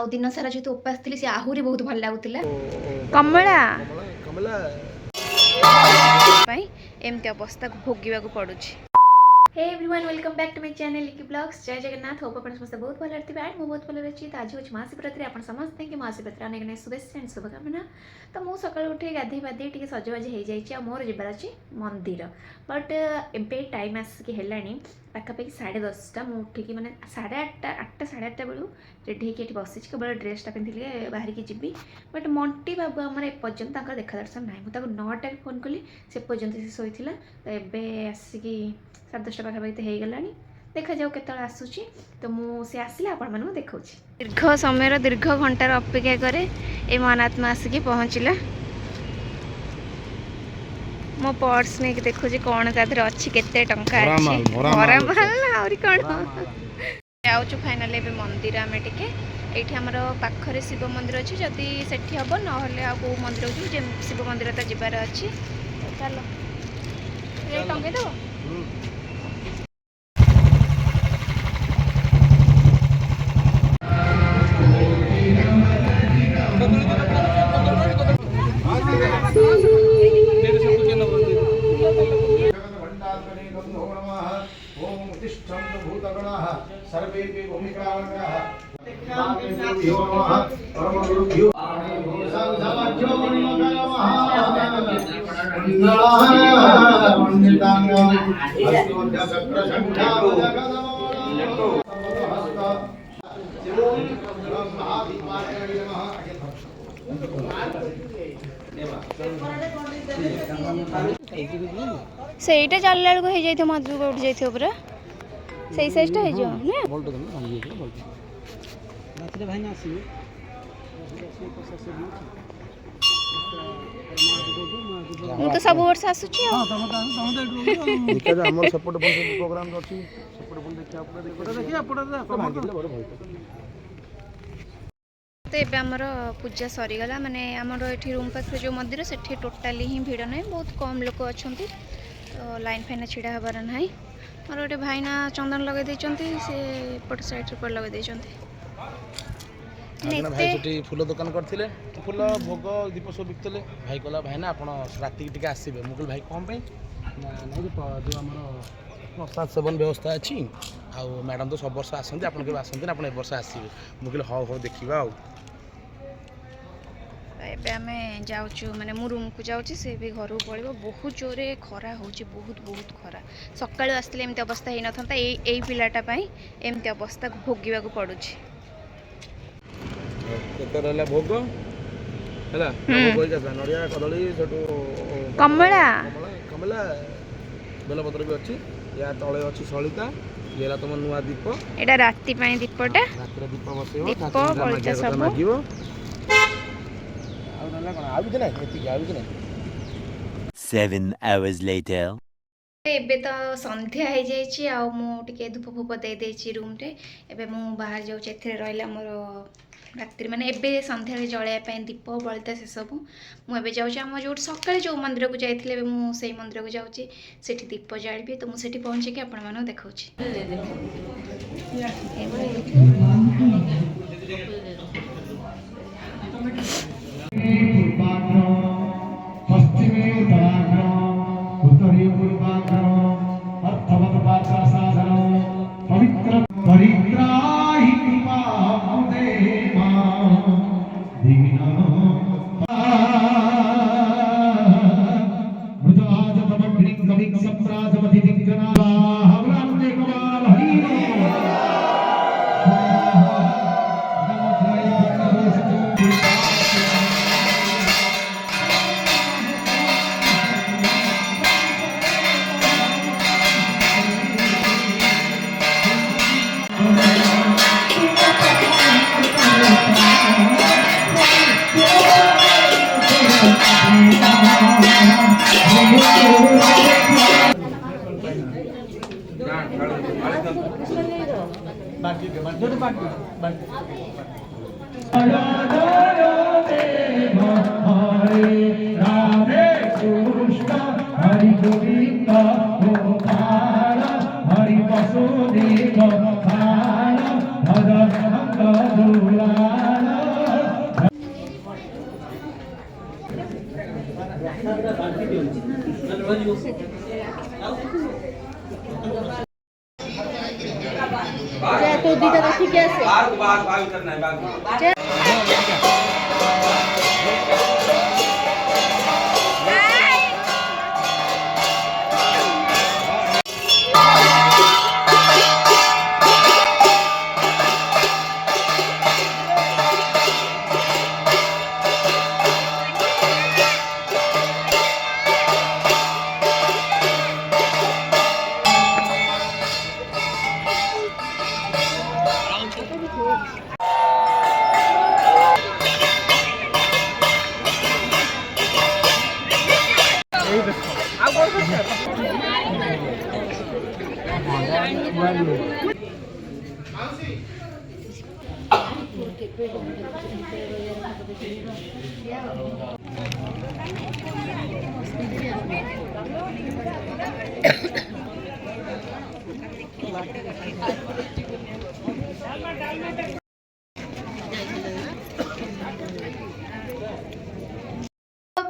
आउ दिन सारा जो उपास थी सी आहरी बहुत भल लगुला कमला एमती अवस्था भोगवा पड़ू। Hey everyone welcome back to my channel Liki vlogs. जय जगन्नाथ। होप अपन समस्त बहुत भल थे एंड बहुत भल अच्छी। तो आज हूँ महाशिवरात्रि आप समझते कि महाशिवरात्रि अनेक अनेक शुभेच्छा एंड शुभकामना। तो मुझे सकाल उठे गाधे पाधे टी सजबाज हो जाए मोर जबार अच्छे मंदिर बट एबे टाइम आसिक है पाखापाखि 10:30 मुझे उठिकी मैंने 8:30 साढ़े 8टा बेलू रेडी होकर बसी केवल ड्रेसटा पिंधिले बाहर की जी बट मंटी बाबू आमर एपर्यंत देखा दर्शन ना मुझे 9टार फोन कली से पर्यंत सी शोला। तो एबे आसिकी 10:30 पाखापाखि हो गला देखा जाऊ के आसूची। तो मुझे आसिले आपण मानू देखा दीर्घ समय दीर्घ घंटार अपेक्षा करे ये महात्मा आसिकी पहुँचला। मो पर्स नहीं कि देखो कौन तादर अच्छी केते टंका अच्छी भरा माल आउरी कौन जाऊँ फाइनाली ए मंदिर आम टिके ये आमर पाखरे शिव मंदिर अच्छी जदि सेठी हम ना कौ मंदिर हो शिव मंदिर तो जबार अच्छी। चलो टंगे दो सर्वेपि भूमिकावन्याः ସେଇଟା ଚାଲିଲା ବେଳକୁ ହେଇଯାଇଥିବ ମଧୁକୁ ଉଠି ଯାଇଥିବ ପୁରା ସେଇ ସାଇଜଟା ହେଇଯିବ ମୁଁ ତ ସବୁ ବର୍ଷ ଆସୁଛି तो ये आमर पूजा सरीगला माने आमर ये रूम पाखे जो मंदिर से टोटाली ही भिड़ ना बहुत कम लोग अच्छा तो लाइन फाइन छिड़ा हबार ना मोर गोटे भाईना चंदन लगे से पट साइड पर लगे फूल दुकान करते फूल भोग दीप सब बिकते भाई कहला भाईना आप राति टी आसबे मुझे भाई कौन जो आम प्रसाद सेवन व्यवस्था अच्छी आ मैडम तो सब वर्ष आसती आप आसती आप वर्ष आसवे मुझे हाँ हाँ देखा आम जाऊँ मैंने मु रूम को जाऊँ से भी घर को पड़ो बहुत जोरे खरा हो बहुत खरा सका आसते एमती अवस्था हो ना यही पिलाटाई एमती अवस्था भोगवा पड़ू भोग नड़िया कदली कमला कमला बेलपत्र भी अच्छी या तले अच्छी सलिता ये तुम नुआ दीप एटा राति पाई दीपटा रातिर दीप बसैबो दीप बलचा सब मागिबो आ नला कोन आ भी नै एति आ भी नै 7 hours later एबे तो संध्या हो जाइए आ मुझे धूप फूप दे देछि रूम रे एबे मु बाहर जाऊँ एथे रहिला मोर रात्रि माने एबे संध्या जलाया दीप बलिता से सब मुझे जाऊँ आम जो सकाଳେ जो मंदिर को जाइए मुझे मंदिर को जाऊँगी सेठी दीप जाळबी तो मुझे पहुँचे आपण मानू देखाऊँ Hare ତୁ ଦିଟା ଦେଖିକି ଆସେ।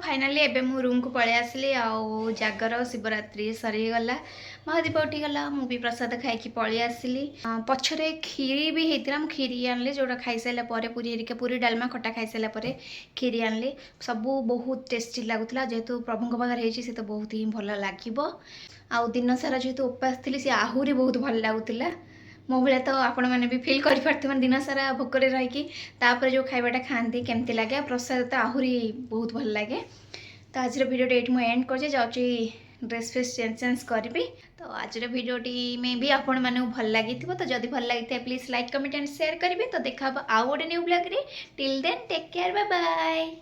फाइनाली एबे मु रूम को पळे आसली आउ जागर शिवरात्रि सरीगला महादीप उठीगला मु भी प्रसाद खाई पळे आसली पछरे खीरी भी होता मु खीरी आनली जोटा खाई सारा पर पूरी हेरिका पूरी डालमा खटा खाई सारा पर खीरी आनली सबू बहुत टेस्टी लगुला जेहेतु प्रभु पाखे होती से तो बहुत ही भल लगे आउ दिन सारा जेहेतु उपास थी सी आहरी बहुत भल लगुला मो भाया तो आपण मैंने भी फिल कर दिन सारा भोकर रहीकि जो खाइबाटा खाती केमती लगे प्रसाद तो आहरी बहुत भल लगे तो आज वीडियो एट मुझे एंड कर जाऊँगी ड्रेस फेस चेंज करी तो आज वीडियोटी में भी आपण मैंने भल लगी तो जदि भल लगी please like comment and share करेंगे तो देखा आउ गोटे न्यू ब्लॉग रे till then take care bye bye.